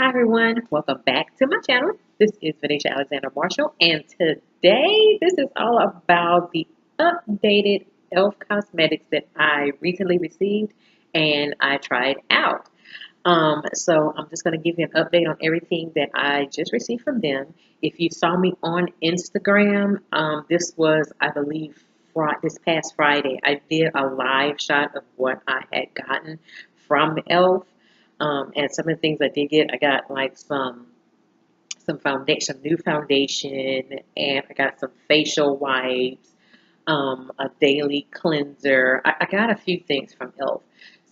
Hi everyone, welcome back to my channel. This is Venetia Alexander Marshall, and today this is all about the updated e.l.f. cosmetics that I recently received and I tried out. So I'm just going to give you an update on everything that I just received from them. If you saw me on Instagram, this was, I believe, this past Friday. I did a live shot of what I had gotten from e.l.f. And some of the things I did get, I got like some foundation, some new foundation, and I got some facial wipes, a daily cleanser. I got a few things from e.l.f.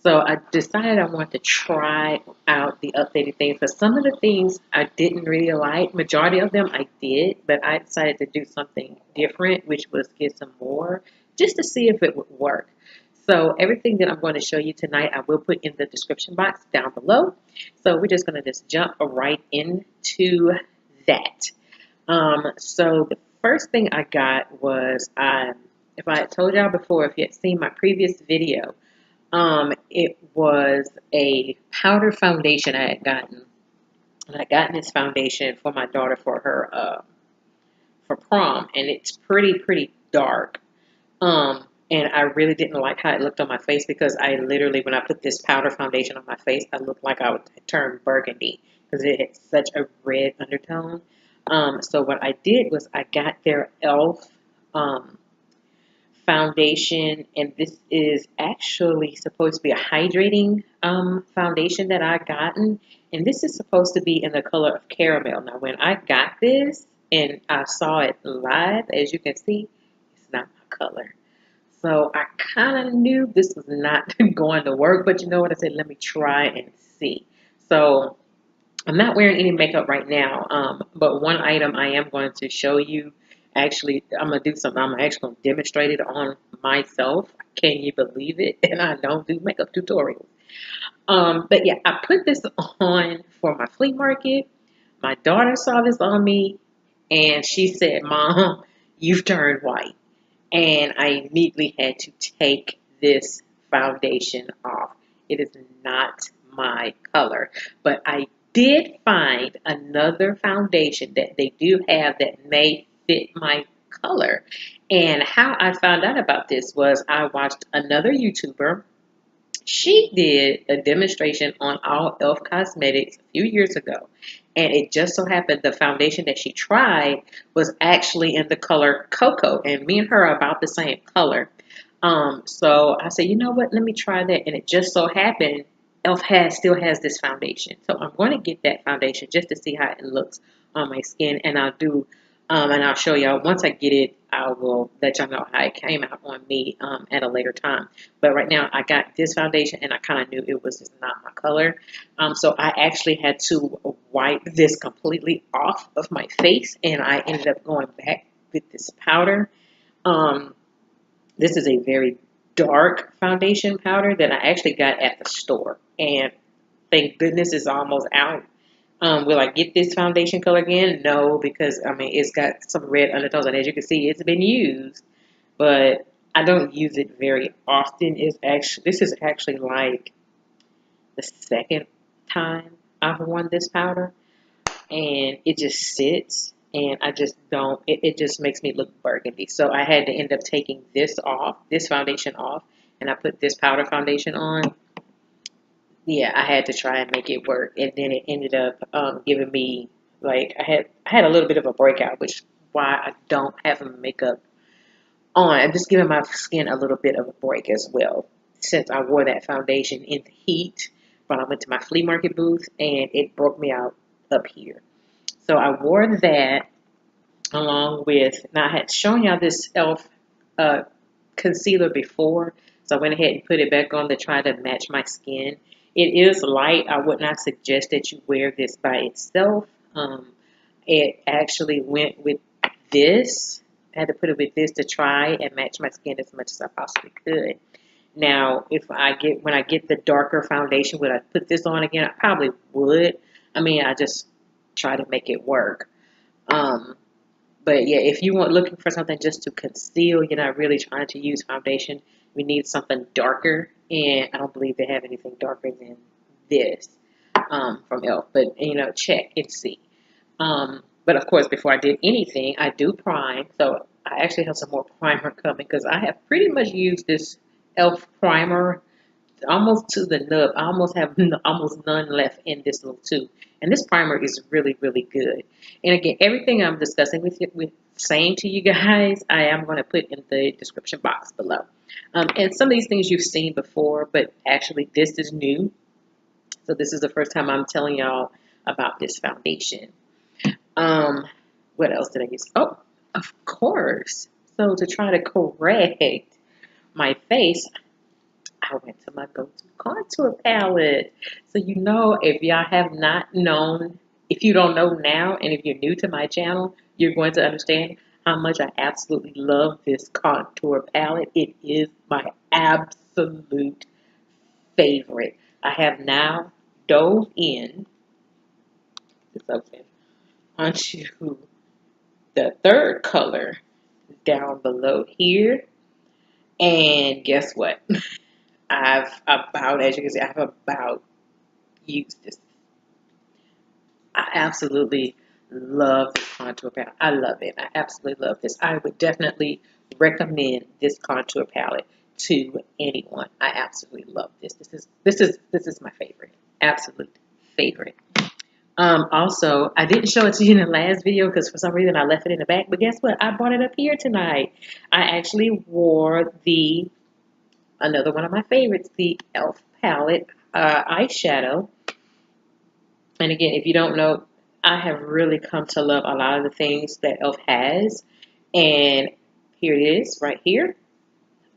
So I decided I wanted to try out the updated things. But some of the things I didn't really like. Majority of them I did, but I decided to do something different, which was get some more, just to see if it would work. So everything that I'm going to show you tonight, I will put in the description box down below. So we're just going to just jump right into that. So the first thing I got was, if I had told y'all before, if you had seen my previous video, it was a powder foundation I had gotten. And I got this foundation for my daughter for her, for prom, and it's pretty dark. And I really didn't like how it looked on my face because I literally, when I put this powder foundation on my face, I looked like I would turn burgundy because it had such a red undertone. So what I did was I got their e.l.f. Foundation, and this is actually supposed to be a hydrating foundation that I gotten, and this is supposed to be in the color of caramel. Now, when I got this and I saw it live, as you can see, it's not my color. So I kind of knew this was not going to work, but you know what? I said, let me try and see. So I'm not wearing any makeup right now, but one item I am going to show you. Actually, I'm going to do something. I'm actually going to demonstrate it on myself. Can you believe it? And I don't do makeup tutorials. But yeah, I put this on for my flea market. My daughter saw this on me, and she said, Mom, you've turned white. And I immediately had to take this foundation off. It is not my color, but I did find another foundation that they do have that may fit my color. And how I found out about this was I watched another YouTuber. She did a demonstration on all e.l.f. cosmetics a few years ago, and it just so happened the foundation that she tried was actually in the color cocoa, and me and her are about the same color. So I said, you know what, let me try that, and it just so happened e.l.f. still has this foundation, so I'm going to get that foundation just to see how it looks on my skin, and I'll show y'all once I get it. I will let y'all know how it came out on me at a later time. But right now, I got this foundation, and I kind of knew it was just not my color. So I actually had to wipe this completely off of my face, and I ended up going back with this powder. This is a very dark foundation powder that I actually got at the store, and thank goodness it's almost out. Will I get this foundation color again? No, because I mean it's got some red undertones, and as you can see, it's been used, but I don't use it very often. This is actually like the second time I've worn this powder, and it just sits, and I just don't. It just makes me look burgundy. So I had to end up taking this off, this foundation off, and I put this powder foundation on. Yeah, I had to try and make it work, and then it ended up giving me like I had a little bit of a breakout, which is why I don't have makeup on. I'm just giving my skin a little bit of a break as well, since I wore that foundation in the heat. But I went to my flea market booth, and it broke me out up here. So I wore that along with. Now I had shown y'all this e.l.f. Concealer before, so I went ahead and put it back on to try to match my skin. It is light. I would not suggest that you wear this by itself. It actually went with this. I had to put it with this to try and match my skin as much as I possibly could. Now, when I get the darker foundation, would I put this on again? I probably would. I mean, I just try to make it work. But yeah, if you want looking for something just to conceal, you're not really trying to use foundation, we need something darker, and I don't believe they have anything darker than this. from E.l.f. But you know, check and see. But of course, before I did anything, I do prime. So I actually have some more primer coming because I have pretty much used this E.l.f. primer almost to the nub. I almost have almost none left in this little tube. And this primer is really, really good. And again, everything I'm discussing with saying to you guys, I am going to put in the description box below. And some of these things you've seen before, but actually this is new. So this is the first time I'm telling y'all about this foundation. What else did I use? Oh, of course. So to try to correct my face, I went to my go-to contour palette. So you know, if y'all have not known, if you don't know now, and if you're new to my channel, you're going to understand how much I absolutely love this contour palette. It is my absolute favorite. I have now dove in onto the third color down below here. And guess what? As you can see, I've about used this. I absolutely love this contour palette. I love it. I absolutely love this. I would definitely recommend this contour palette to anyone. I absolutely love this. This is my favorite. Absolute favorite. Also, I didn't show it to you in the last video because for some reason I left it in the back. But guess what? I brought it up here tonight. I actually wore another one of my favorites, the E.l.f. palette eyeshadow. And again, if you don't know, I have really come to love a lot of the things that E.l.f. has. And here it is, right here.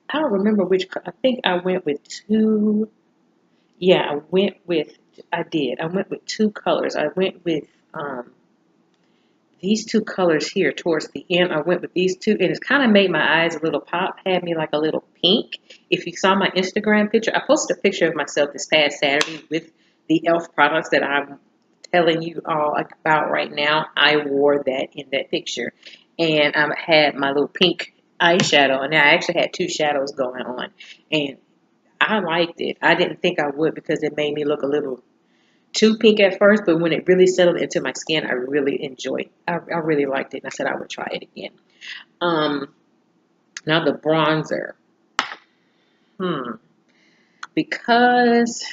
I don't remember which. I think I went with two. Yeah, I went with two colors. I went with these two colors here towards the end. I went with these two, and it's kind of made my eyes a little pop. Had me like a little pink. If you saw my Instagram picture, I posted a picture of myself this past Saturday with the E.l.f. products that I'm telling you all about right now. I wore that in that picture, and I had my little pink eyeshadow, and I actually had two shadows going on, and I liked it. I didn't think I would because it made me look a little too pink at first, but when it really settled into my skin, I really enjoyed it. I really liked it, and I said I would try it again. Now the bronzer. Because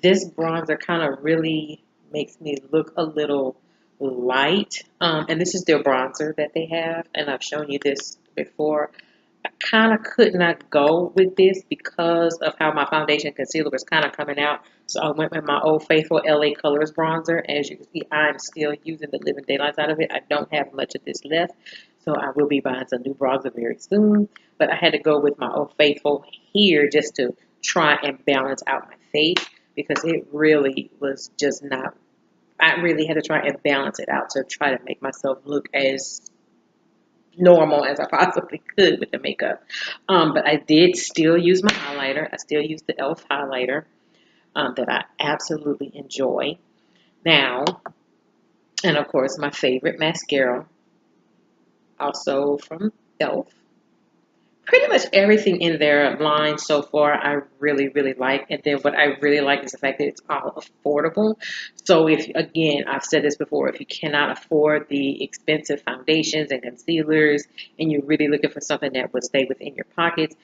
this bronzer kind of really makes me look a little light. And this is their bronzer that they have, and I've shown you this before. I kind of could not go with this because of how my foundation concealer was kind of coming out. So I went with my Old Faithful LA Colors bronzer. As you can see, I'm still using the living daylights out of it. I don't have much of this left, so I will be buying some new bronzer very soon. But I had to go with my Old Faithful here just to try and balance out my face because it really was just not. I really had to try and balance it out to try to make myself look as normal as I possibly could with the makeup. But I did still use my highlighter. I still use the E.l.f. highlighter that I absolutely enjoy. Now, and of course, my favorite mascara, also from E.l.f. Pretty much everything in their line so far I really, really like. And then what I really like is the fact that it's all affordable. So if, again, I've said this before, if you cannot afford the expensive foundations and concealers and you're really looking for something that would stay within your pockets,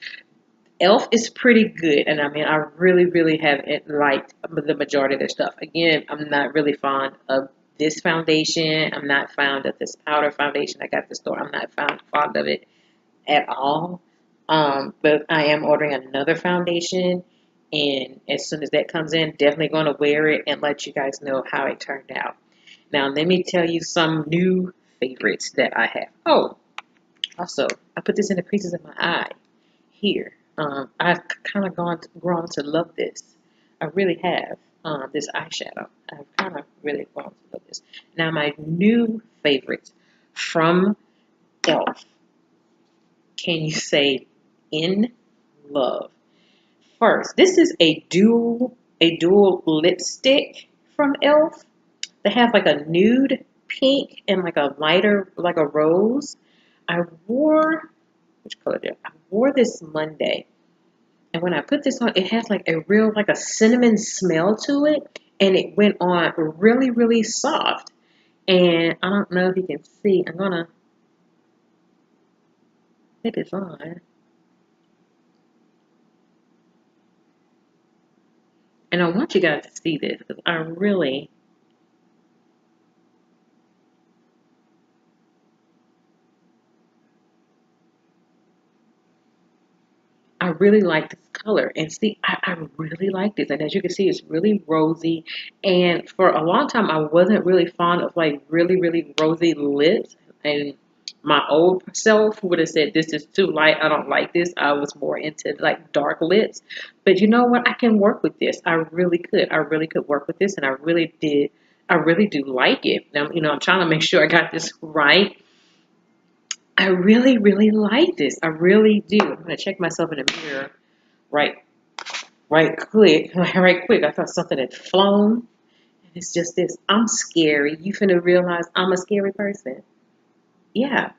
E.l.f. is pretty good. And I mean, I really, really have liked the majority of their stuff. Again, I'm not really fond of this foundation. I'm not fond of this powder foundation I got at the store. I'm not fond of it at all. But I am ordering another foundation, and as soon as that comes in, definitely going to wear it and let you guys know how it turned out. Now, let me tell you some new favorites that I have. Oh, also, I put this in the creases of my eye here. I've kind of grown to love this. I really have. This eyeshadow. I've kind of really grown to love this. Now, my new favorites from E.l.f. Can you say in love? First, this is a dual lipstick from E.l.f. They have like a nude pink and like a lighter, like a rose. I wore, which color did I wore this Monday. And when I put this on, it has like a real, like a cinnamon smell to it. and it went on really, really soft. And I don't know if you can see. I'm gonna put this on, and I want you guys to see this because I really like this color. And see, I really like this. And as you can see, it's really rosy. And for a long time, I wasn't really fond of like really, really rosy lips. And my old self would have said, this is too light. I don't like this. I was more into like dark lips. But you know what? I can work with this. I really could. I really could work with this. And I really did. I really do like it. Now, I'm trying to make sure I got this right. I really, really like this. I really do. I'm gonna check myself in the mirror right right quick. Right quick. I thought something had flown. And it's just this. I'm scary. You finna realize I'm a scary person. Yeah.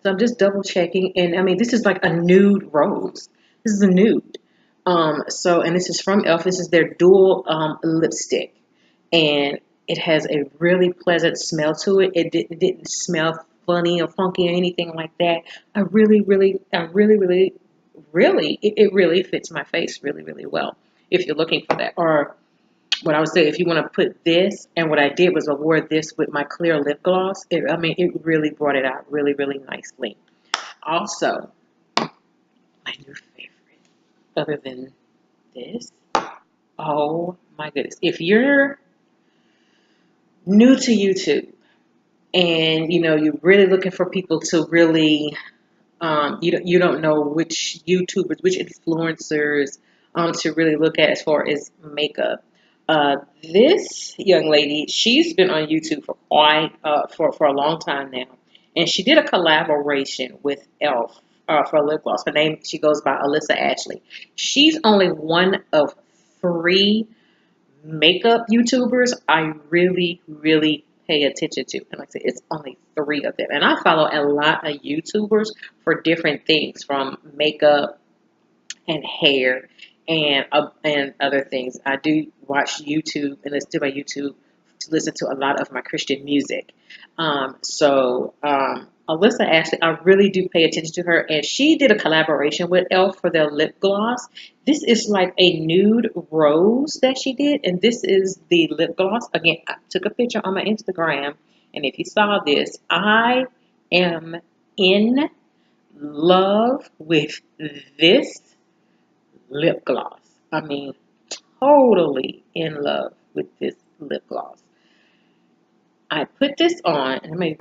So I'm just double checking. And I mean, this is like a nude rose. This is a nude. And this is from e.l.f. This is their dual lipstick. And it has a really pleasant smell to it. It didn't smell funny or funky or anything like that. It really fits my face really, really well if you're looking for that. Or what I would say, if you want to put this, and what I did was I wore this with my clear lip gloss. It really brought it out really, really nicely. Also, my new favorite, other than this, oh my goodness. If you're new to YouTube and you're really looking for people to really you don't know which YouTubers, which influencers to really look at as far as makeup. This young lady, she's been on YouTube for quite for a long time now, and she did a collaboration with e.l.f. For a lip gloss. Her name, she goes by Alissa Ashley. She's only one of three makeup YouTubers I really, really pay attention to. And like I said, it's only three of them. And I follow a lot of YouTubers for different things, from makeup and hair and other things. I do watch YouTube and listen to my YouTube to listen to a lot of my Christian music. Alyssa Ashley, I really do pay attention to her, and she did a collaboration with e.l.f. for their lip gloss. This is like a nude rose that she did, and this is the lip gloss. Again, I took a picture on my Instagram, and if you saw this, I am in love with this lip gloss. I mean, totally in love with this lip gloss. I put this on, and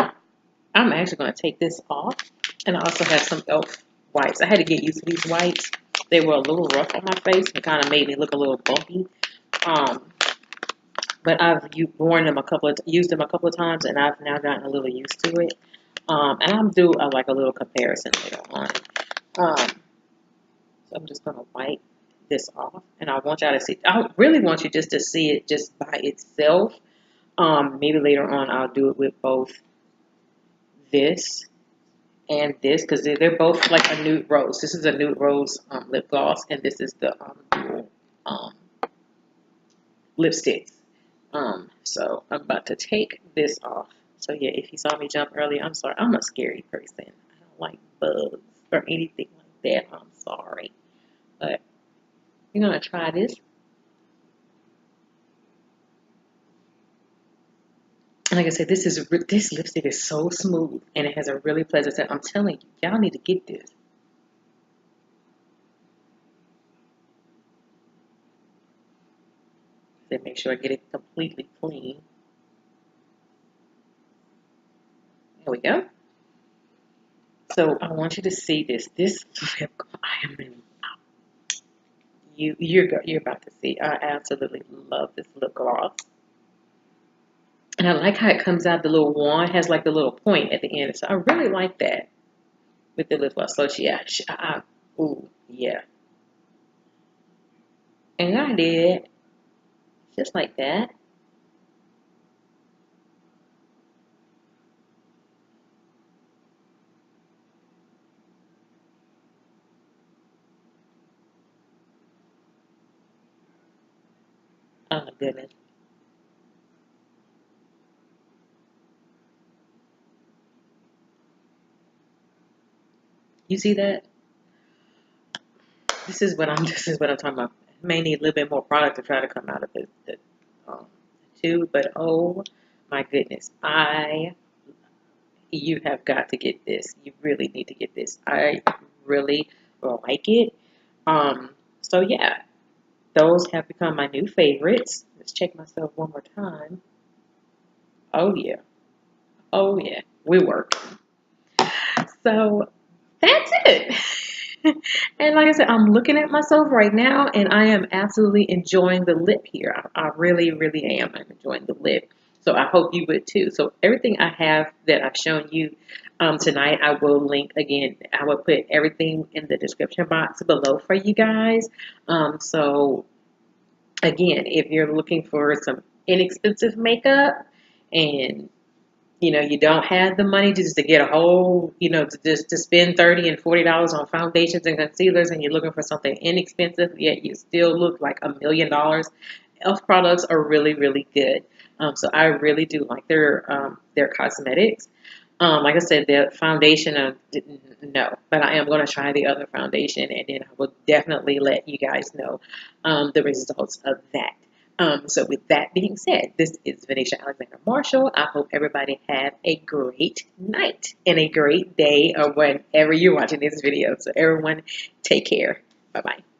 I'm actually going to take this off. And I also have some e.l.f. wipes. I had to get used to these wipes. They were a little rough on my face and kind of made me look a little bumpy. Um, but I've used them a couple of times, and I've now gotten a little used to it. And I'm do like a little comparison later on. So I'm just going to wipe this off, and I want y'all to see. I really want you just to see it just by itself. Maybe later on I'll do it with both this and this, because they're both like a nude rose. This is a nude rose lip gloss, and this is the dual lipsticks. So I'm about to take this off. So yeah, if you saw me jump earlier, I'm sorry. I'm a scary person. I don't like bugs or anything like that. I'm sorry, but we're gonna try this. And like I said, this lipstick is so smooth, and it has a really pleasant scent. I'm telling you, y'all need to get this. Then make sure I get it completely clean. There we go. So I want you to see this. This lip, I am in. You're about to see. I absolutely love this lip gloss, and I like how it comes out. The little wand has like the little point at the end, so I really like that with the lip gloss. So yeah, ooh yeah, and I did just like that. Oh my goodness. You see that? This is what I'm talking about. I may need a little bit more product to try to come out of the tube, but oh my goodness, you have got to get this. You really need to get this. I really like it. So yeah, those have become my new favorites. Let's check myself one more time. Oh yeah. Oh yeah. We work. So that's it. And like I said, I'm looking at myself right now and I am absolutely enjoying the lip here. I really, really am. I'm enjoying the lip. So I hope you would too. So everything I have that I've shown you tonight, I will link again. I will put everything in the description box below for you guys. So again, if you're looking for some inexpensive makeup and you don't have the money just to get a whole, to just to spend $30 and $40 on foundations and concealers, and you're looking for something inexpensive, yet you still look like $1 million. E.l.f. products are really, really good. So I really do like their cosmetics. Like I said, the foundation, no, but I am going to try the other foundation, and then I will definitely let you guys know the results of that. So with that being said, this is Venetia Alexander Marshall. I hope everybody have a great night and a great day or whenever you're watching this video. So everyone, take care. Bye-bye.